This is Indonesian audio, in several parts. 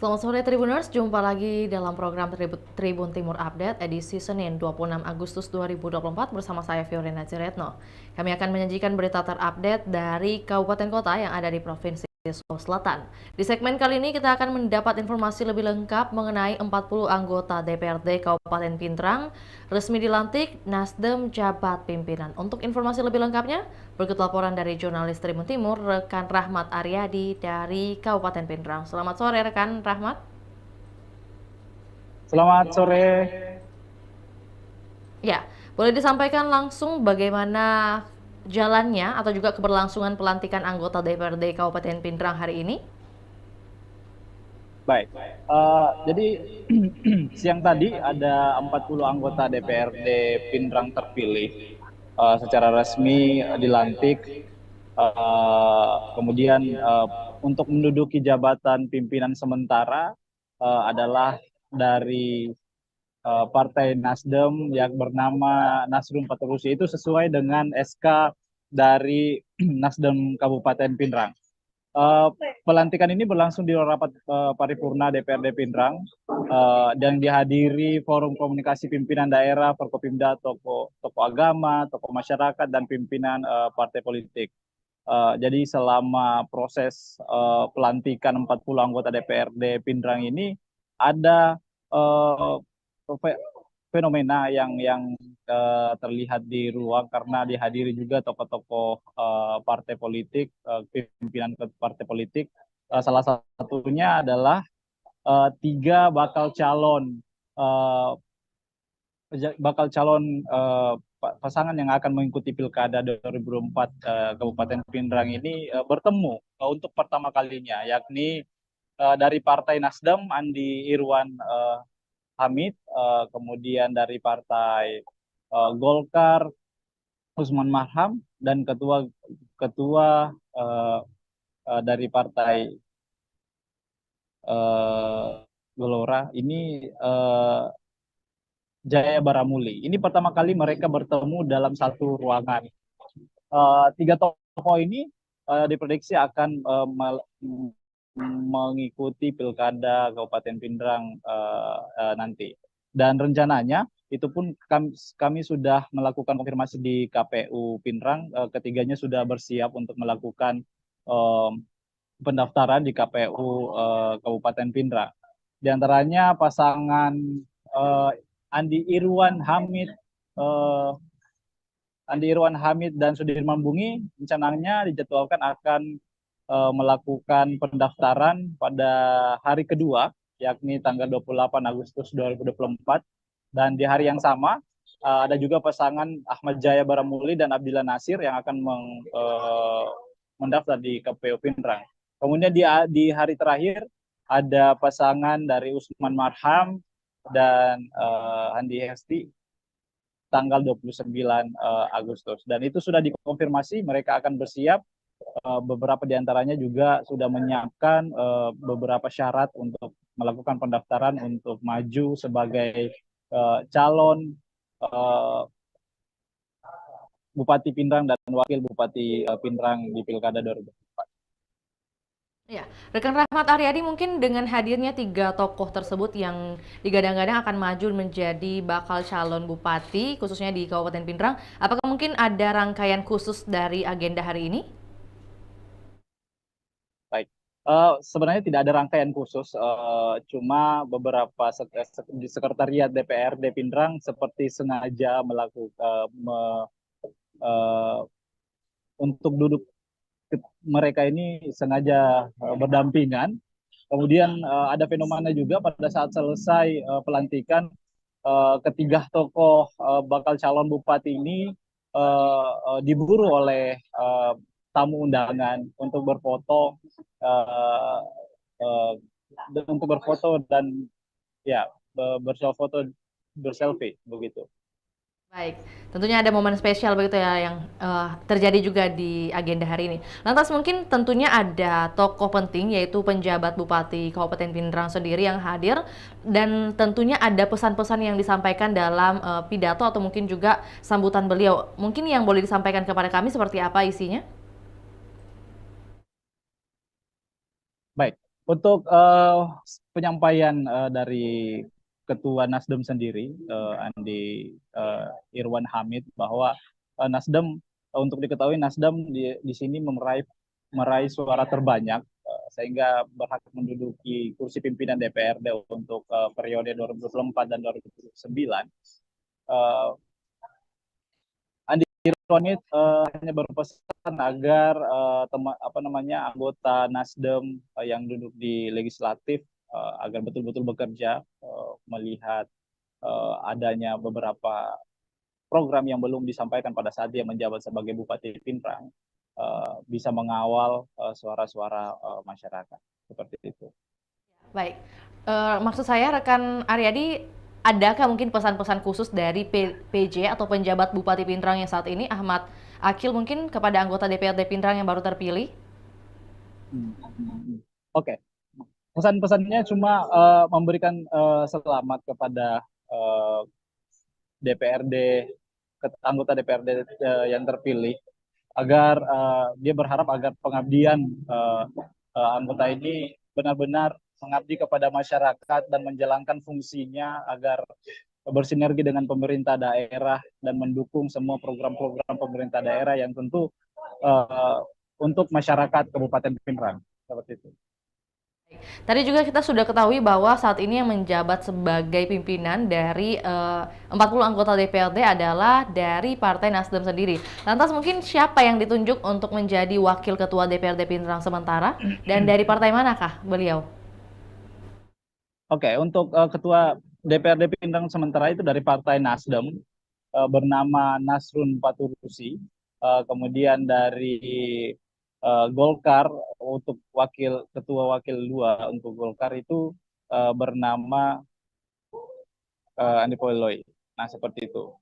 Selamat sore Tribuners, jumpa lagi dalam program Tribun Timur Update edisi Senin 26 Agustus 2024 bersama saya Fiorina Ciretno. Kami akan menyajikan berita terupdate dari kabupaten kota yang ada di Provinsi Sulawesi Selatan. Di segmen kali ini kita akan mendapat informasi lebih lengkap mengenai 40 anggota DPRD Kabupaten Pindrang resmi dilantik, Nasdem jabat pimpinan. Untuk informasi lebih lengkapnya, berikut laporan dari jurnalis Tribun Timur, rekan Rahmat Aryadi dari Kabupaten Pindrang. Selamat sore rekan Rahmat. Selamat sore. Ya, boleh disampaikan langsung bagaimana jalannya atau juga keberlangsungan pelantikan anggota DPRD Kabupaten Pindrang hari ini? Baik. Jadi siang tadi ada 40 anggota DPRD Pindrang terpilih secara resmi dilantik. Kemudian untuk menduduki jabatan pimpinan sementara adalah dari Partai Nasdem yang bernama Nasrun Paturusi, itu sesuai dengan SK dari Nasdem Kabupaten Pindrang. Eh, Pelantikan ini berlangsung di rapat paripurna DPRD Pindrang dan dihadiri forum komunikasi pimpinan daerah, Forkopimda, tokoh agama, tokoh masyarakat, dan pimpinan partai politik. Jadi selama proses pelantikan 40 anggota DPRD Pindrang ini ada eh, fenomena yang terlihat di ruang karena dihadiri juga tokoh-tokoh partai politik, pimpinan partai politik. Salah satunya adalah tiga uh, bakal calon pasangan yang akan mengikuti Pilkada 2024 Kabupaten Pindrang ini bertemu untuk pertama kalinya, yakni dari Partai Nasdem Andi Irwan Hamid, kemudian dari Partai Golkar Usman Marham, dan ketua ketua dari Partai eh, Gelora ini Jaya Baramuli. Ini pertama kali mereka bertemu dalam satu ruangan. Tiga tokoh ini diprediksi akan mengikuti Pilkada Kabupaten Pindrang nanti. Dan rencananya itu pun kami sudah melakukan konfirmasi di KPU Pindrang, ketiganya sudah bersiap untuk melakukan pendaftaran di KPU Kabupaten Pindrang. Di antaranya pasangan uh, Andi Irwan Hamid eh, Andi Irwan Hamid dan Sudirman Bungi rencananya dijadwalkan akan melakukan pendaftaran pada hari kedua, yakni tanggal 28 Agustus 2024. Dan di hari yang sama ada juga pasangan Ahmad Jaya Baramuli dan Abdillah Nasir yang akan mendaftar di KPU Pindrang. Kemudian di hari terakhir ada pasangan dari Usman Marham dan Andi Hesti tanggal 29 Agustus. Dan itu sudah dikonfirmasi, mereka akan bersiap. Beberapa di antaranya juga sudah menyiapkan beberapa syarat untuk melakukan pendaftaran untuk maju sebagai calon Bupati Pindrang dan Wakil Bupati Pindrang di Pilkada 2024. Ya, rekan Rahmat Aryadi, mungkin dengan hadirnya tiga tokoh tersebut yang digadang-gadang akan maju menjadi bakal calon bupati, khususnya di Kabupaten Pindrang, apakah mungkin ada rangkaian khusus dari agenda hari ini? Baik. Sebenarnya tidak ada rangkaian khusus, cuma beberapa di sekretariat DPRD Pindrang seperti sengaja melakukan uh, untuk duduk mereka ini sengaja berdampingan. Kemudian ada fenomena juga pada saat selesai pelantikan, ketiga tokoh bakal calon bupati ini diburu oleh tamu undangan untuk berfoto, uh, uh, untuk berfoto dan ya berselfie begitu. Baik, tentunya ada momen spesial begitu ya yang terjadi juga di agenda hari ini. Lantas mungkin tentunya ada tokoh penting yaitu penjabat Bupati Kabupaten Pindrang sendiri yang hadir dan tentunya ada pesan-pesan yang disampaikan dalam pidato atau mungkin juga sambutan beliau. Mungkin yang boleh disampaikan kepada kami seperti apa isinya? Baik, Untuk penyampaian dari Ketua Nasdem sendiri, Andi Irwan Hamid, bahwa Nasdem, untuk diketahui Nasdem di sini meraih suara terbanyak, sehingga berhak menduduki kursi pimpinan DPRD untuk periode 2024 dan 2029. Andi Irwan hanya berpesan agar anggota Nasdem yang duduk di legislatif agar betul-betul bekerja, melihat adanya beberapa program yang belum disampaikan pada saat dia menjabat sebagai Bupati Pindrang, bisa mengawal suara-suara masyarakat seperti itu. Baik, maksud saya rekan Aryadi, adakah mungkin pesan-pesan khusus dari PJ atau penjabat Bupati Pindrang yang saat ini, Ahmad Akil, mungkin kepada anggota DPRD Pindrang yang baru terpilih? Oke, pesan-pesannya cuma memberikan selamat kepada DPRD, anggota DPRD yang terpilih, agar dia berharap agar pengabdian anggota ini benar-benar mengabdi kepada masyarakat dan menjalankan fungsinya agar bersinergi dengan pemerintah daerah dan mendukung semua program-program pemerintah daerah yang tentu untuk masyarakat Kabupaten Pindrang, seperti itu. Tadi juga kita sudah ketahui bahwa saat ini yang menjabat sebagai pimpinan dari 40 anggota DPRD adalah dari Partai Nasdem sendiri. Lantas mungkin siapa yang ditunjuk untuk menjadi wakil ketua DPRD Pindrang sementara dan dari partai manakah beliau? Oke, untuk ketua DPRD Pindrang sementara itu dari Partai Nasdem, bernama Nasrun Paturusi. Kemudian dari Golkar, untuk ketua wakil 2 untuk Golkar itu bernama Andi Poeloy. Nah, seperti itu.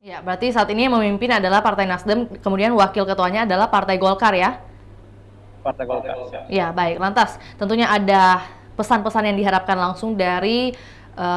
Ya, berarti saat ini yang memimpin adalah Partai Nasdem, kemudian wakil ketuanya adalah Partai Golkar ya? Partai Golkar. Ya, baik. Lantas, tentunya ada pesan-pesan yang diharapkan langsung dari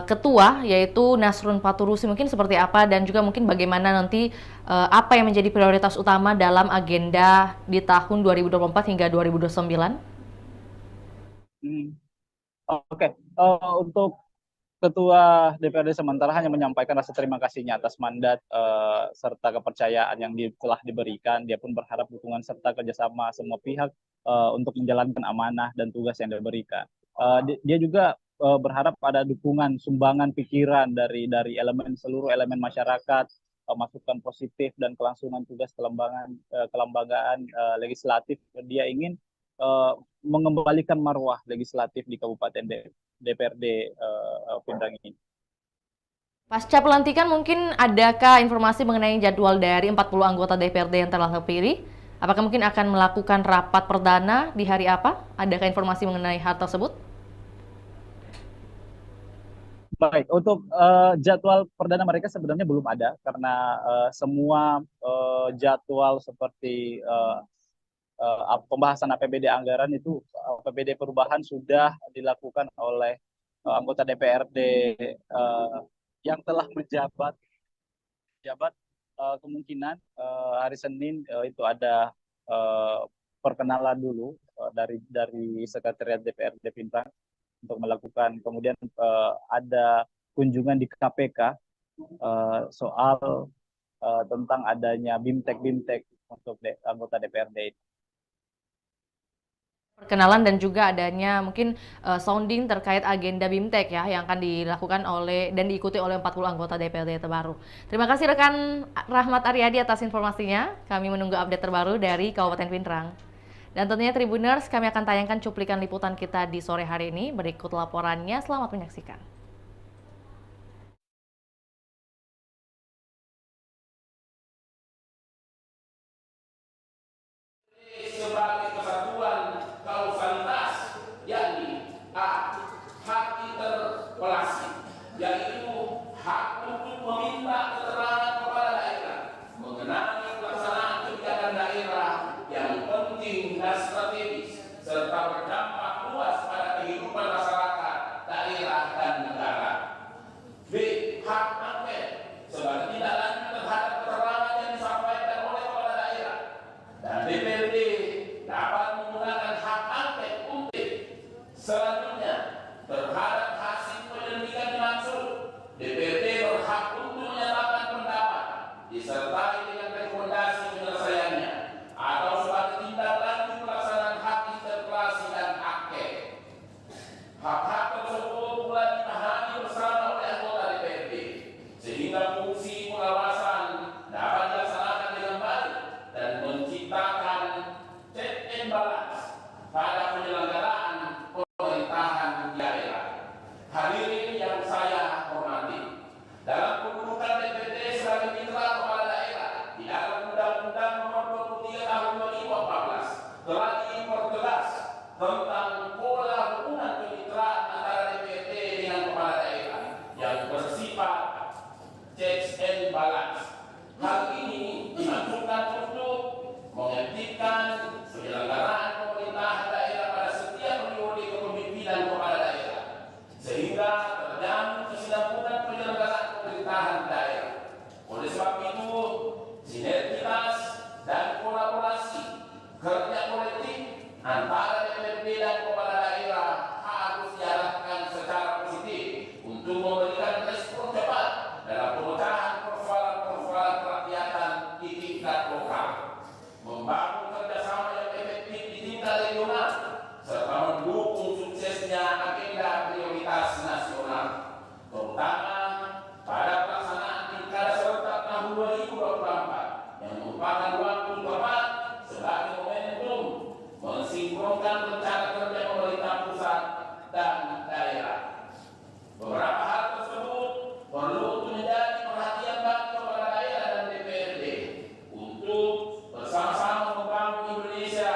ketua, yaitu Nasrun Paturusi, mungkin seperti apa, dan juga mungkin bagaimana nanti apa yang menjadi prioritas utama dalam agenda di tahun 2024 hingga 2029? Oke, untuk Ketua DPRD sementara hanya menyampaikan rasa terima kasihnya atas mandat serta kepercayaan yang telah diberikan. Dia pun berharap dukungan serta kerjasama semua pihak untuk menjalankan amanah dan tugas yang diberikan. Dia juga berharap ada dukungan, sumbangan pikiran dari seluruh elemen masyarakat, masukan positif dan kelangsungan tugas kelembagaan legislatif. Dia ingin mengembalikan marwah legislatif di Kabupaten DPRD Pindrang ini. Pasca pelantikan mungkin adakah informasi mengenai jadwal dari 40 anggota DPRD yang telah terpilih? Apakah mungkin akan melakukan rapat perdana di hari apa? Adakah informasi mengenai hal tersebut? Baik, untuk jadwal perdana mereka sebenarnya belum ada, karena semua jadwal seperti pembahasan APBD anggaran itu, APBD perubahan sudah dilakukan oleh anggota DPRD yang telah menjabat. Kemungkinan hari Senin itu ada perkenalan dulu dari Sekretariat DPRD Pindrang untuk melakukan, kemudian ada kunjungan di KPK soal tentang adanya BIMTEK untuk anggota DPRD. Perkenalan dan juga adanya mungkin sounding terkait agenda BIMTEK ya yang akan dilakukan oleh dan diikuti oleh 40 anggota DPRD terbaru. Terima kasih rekan Rahmat Aryadi atas informasinya. Kami menunggu update terbaru dari Kabupaten Pindrang. Dan tentunya Tribuners, kami akan tayangkan cuplikan liputan kita di sore hari ini. Berikut laporannya, selamat menyaksikan. Sebagai kesatuan kausalitas, yakni A. Hak interpelasi, yaitu hak untuk meminta keterangan kepada daerah mengenai pelaksanaan kebijakan daerah yang penting dan strategis serta berdampak luas pada kehidupan masyarakat daerah dan disertai dengan rekomendasi penyelesaiannya atau sebagai tindak lanjut pelaksanaan hak interpelasi dan angket. Hak-hak tersebut pula dipahami bersama oleh anggota DPRD sehingga fungsi pengawasan dapat dilaksanakan dengan baik dan menciptakan check and balance pada penyelenggaraan pemerintahan daerah. Hadirin yang saya hormati, dalam kedudukan DPRD sebagai mitra kepala daerah di dalam Undang-Undang Nomor 23 Tahun 2014 telah diperjelas tentang pola hubungan kemitraan antara DPRD dengan kepala daerah yang bersifat checks and balance. Hal ini dimaksudkan untuk menghentikan penyelenggaraan pemerintahan daerah pada setiap periode kepemimpinan kepala daerah, sehingga terjamin kesinambungan penyelenggaraan pemerintahan daerah. Oleh sebab itu, sinergitas dan kolaborasi kerja kolektif antara DPRD dan kepala daerah harus diarahkan secara positif untuk memberikan respon cepat dalam pemecahan persoalan-persoalan kerakyatan di tingkat lokal, membangun kerjasama yang efektif di tingkat regional, serta mendukung suksesnya agenda prioritas nasional, terutama pada pelaksanaan pilkada serentak tahun 2024 yang merupakan waktu tepat sebagai momentum mensinkronkan rencana kerja pemerintah pusat dan daerah. Beberapa hal tersebut perlu menjadi perhatian bagi kepala daerah dan DPRD untuk bersama-sama membangun Indonesia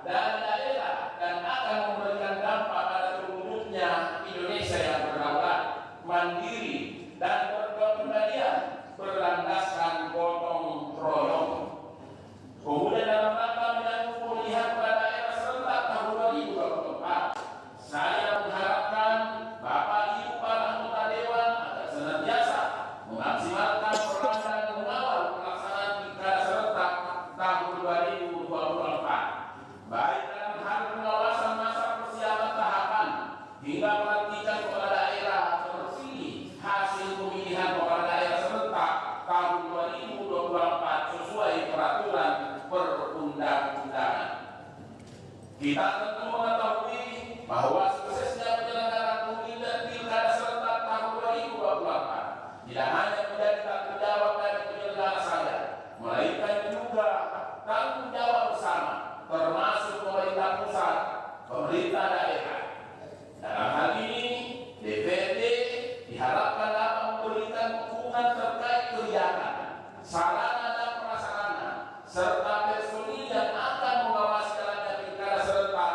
dan daerah dan akan memberikan dampak pada terwujudnya Indonesia yang berdaulat, mandiri, dan berkepribadian berlandaskan gotong royong. Kemudian dalam rangka menyambut pemilihan kepala daerah serentak tahun 2024, saya mengharapkan Bapak Ibu para anggota Dewan agar senantiasa memaksimalkan peran dan mengawal pelaksanaan pilkada serentak tahun 2024, baik dalam hal pengawasan masa persiapan tahapan hingga pelantikan kepala daerah terpilih hasil pemilihan kepala daerah serentak tahun 2024 sesuai peraturan perundang-undangan. Kita tentu mengetahui bahwa suksesnya penyelenggaraan pemilihan pilkada serentak tahun 2024 tidak hanya menjadi tanggung jawab dari penyelenggara saja, melainkan juga tanggung jawab bersama, termasuk pemerintah pusat, pemerintah daerah. Dalam hal ini, DPRD diharapkan dapat memberikan dukungan terkait kegiatan, sarana dan prasarana, serta personil yang akan mengawasi jalannya pilkada serentak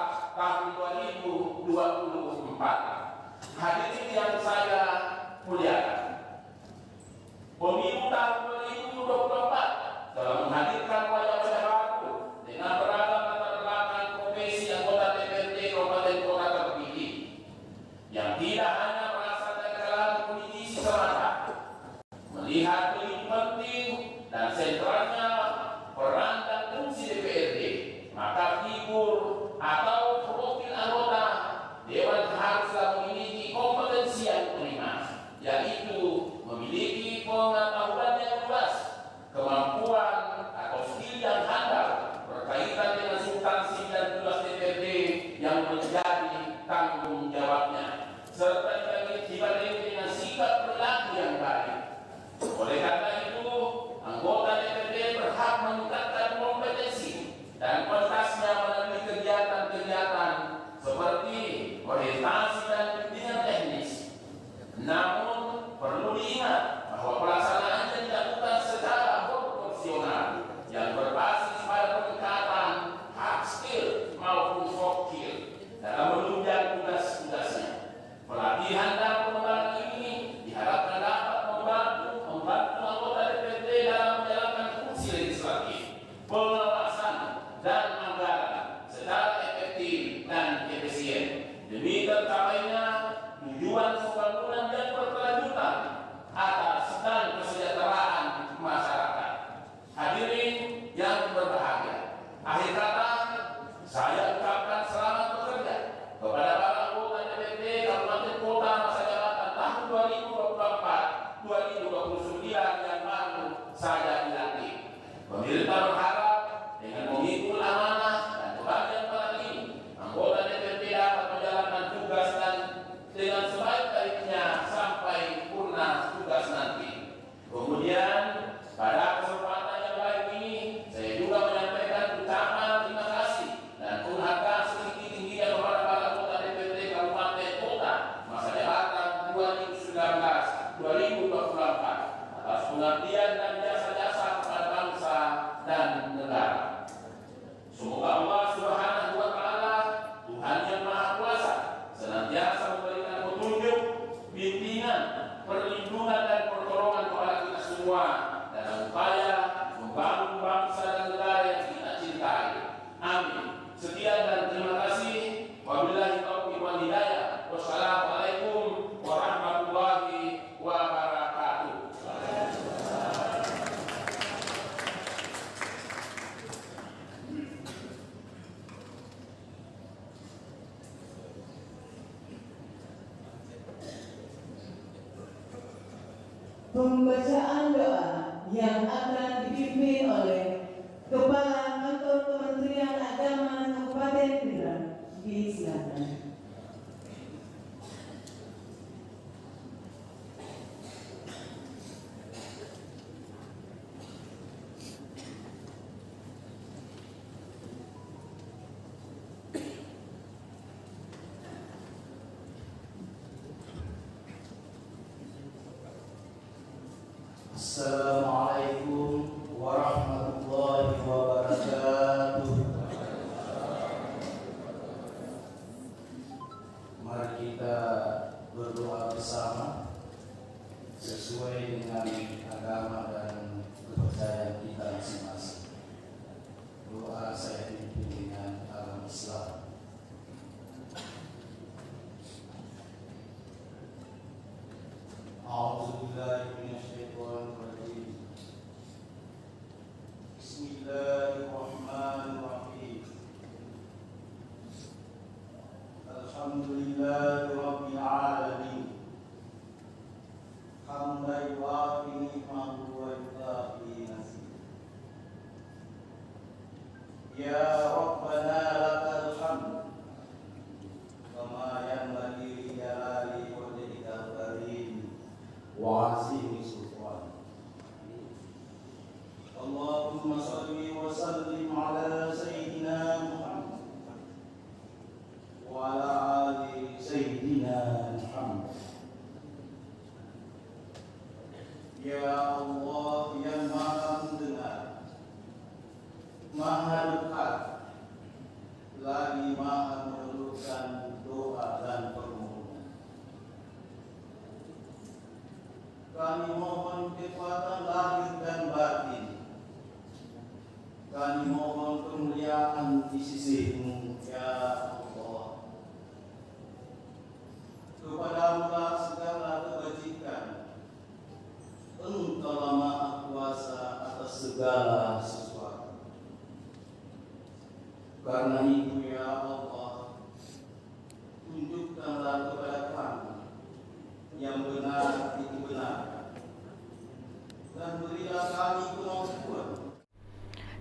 Pemerintah berharap dengan memikul amanah dan kebahagiaan para ini, anggota DPRD dapat menjalankan tugas dan dengan sebaik-baiknya sampai purna tugas nanti. Kemudian pada kesempatan yang baik ini, saya juga menyampaikan ucapan terima kasih dan penghargaan setinggi-tingginya kepada para anggota DPRD Kabupaten Kota masa jabatan 2019-2024 atas pengabdian dan jasa-jasa kepada bangsa dan negara. Semoga Allah Subhanahu wa Ta'ala, Tuhan yang Maha Kuasa, senantiasa memberikan petunjuk, bimbingan, perlindungan dan pertolongan kepada kita semua dalam upaya membangun bangsa dan negara yang kita cintai. Amin. Sekian dan terima kasih. Wabillahi taufiq wal hidayah. Wassalamualaikum warahmatullahi wabarakatuh. Pembacaan doa yang akan dipimpin oleh Kepala Kantor Kementerian Agama Kabupaten Pindrang disilakan. Assalamualaikum warahmatullahi wabarakatuh. Mari kita berdoa bersama sesuai dengan agama dan kepercayaan kita masing-masing. Doa saya dipimpin dengan agama Islam. A'udzubillahiminasyaitonirrajim. Bismillahirrahmanirrahim. Alhamdulillahirabbil alamin. Hamdan yuwafi ni'mahu wa yukafi nasib. Ya Rabbana lakal hamd kama yanbaghi li jalali wajhikal karim wa azimi sultan. Allahumma salli wa sallim ala sayyidina Muhammad wa ala ali sayyidina Muhammad. Ya Allah yang Maha mendengar, Maha dekat, lagi Maha mendengarkan doa dan permohonan. Kami mohon kekuatan lahir dan batin. Kami mohon kemuliaan di sisi-Mu, ya Allah. Kepadamu-lah segala kebajikan. Engkau Maha Kuasa atas segala sesuatu. Karena itu ya Allah, tunjukkanlah kepada kami yang benar itu benar, dan berilah kami kemampuan.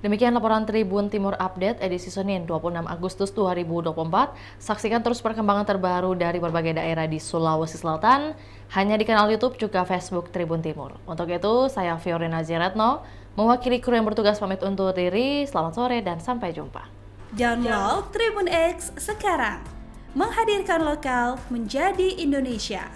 Demikian laporan Tribun Timur Update edisi Senin 26 Agustus 2024. Saksikan terus perkembangan terbaru dari berbagai daerah di Sulawesi Selatan hanya di kanal YouTube juga Facebook Tribun Timur. Untuk itu, saya Fiorina Ziretno mewakili kru yang bertugas pamit undur diri. Selamat sore dan sampai jumpa. Download Tribun X sekarang. Menghadirkan lokal menjadi Indonesia.